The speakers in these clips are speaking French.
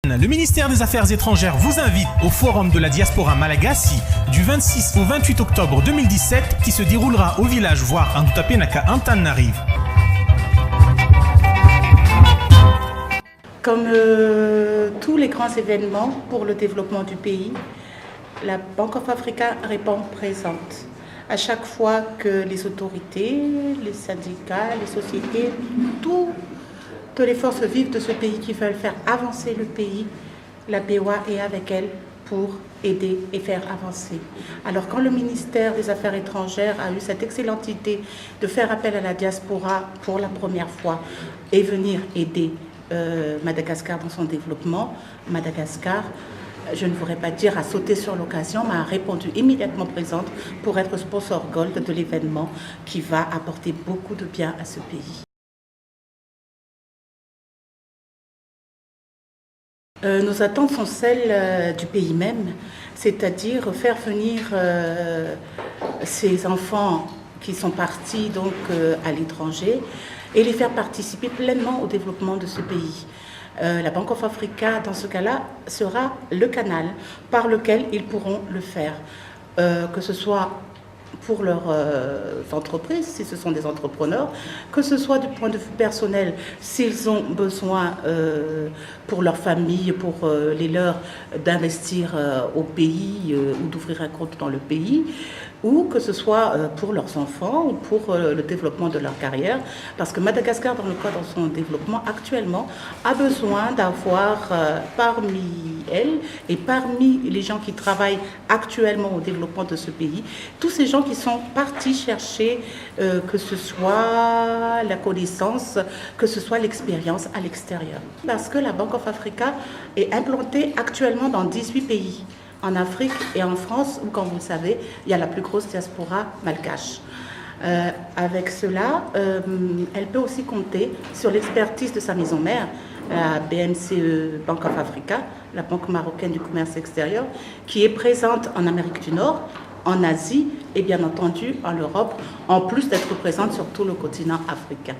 Le ministère des Affaires étrangères vous invite au Forum de la Diaspora Malagasy du 26 au 28 octobre 2017 qui se déroulera au village voire Andutapenaka Antananarivo. Comme tous les grands événements pour le développement du pays, la Bank of Africa répond présente. À chaque fois que les autorités, les syndicats, les sociétés, toutes les forces vives de ce pays qui veulent faire avancer le pays, la BOA est avec elle pour aider et faire avancer. Alors quand le ministère des Affaires étrangères a eu cette excellente idée de faire appel à la diaspora pour la première fois et venir aider Madagascar dans son développement, Madagascar, je ne voudrais pas dire a sauté sur l'occasion, mais a répondu immédiatement présente pour être sponsor gold de l'événement qui va apporter beaucoup de bien à ce pays. Nos attentes sont celles du pays même, c'est-à-dire faire venir ces enfants qui sont partis donc à l'étranger et les faire participer pleinement au développement de ce pays. La Bank of Africa, dans ce cas-là, sera le canal par lequel ils pourront le faire, que ce soit pour leurs entreprises, si ce sont des entrepreneurs, que ce soit du point de vue personnel, s'ils ont besoin pour leur famille, pour les leurs, d'investir au pays ou d'ouvrir un compte dans le pays, ou que ce soit pour leurs enfants ou pour le développement de leur carrière, parce que Madagascar, dans le cadre de son développement actuellement, a besoin d'avoir parmi elles et parmi les gens qui travaillent actuellement au développement de ce pays, tous ces gens qui sont partis chercher que ce soit la connaissance, que ce soit l'expérience à l'extérieur. Parce que la Bank of Africa est implantée actuellement dans 18 pays. En Afrique et en France, où, comme vous le savez, il y a la plus grosse diaspora malgache. Avec cela, elle peut aussi compter sur l'expertise de sa maison mère, la BMCE Bank of Africa, la Banque marocaine du commerce extérieur, qui est présente en Amérique du Nord, en Asie et bien entendu en Europe, en plus d'être présente sur tout le continent africain.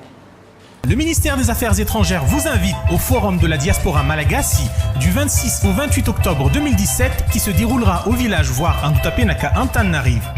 Le ministère des Affaires étrangères vous invite au Forum de la Diaspora Malagasy du 26 au 28 octobre 2017 qui se déroulera au village voire Andutapenaka Antananarivo.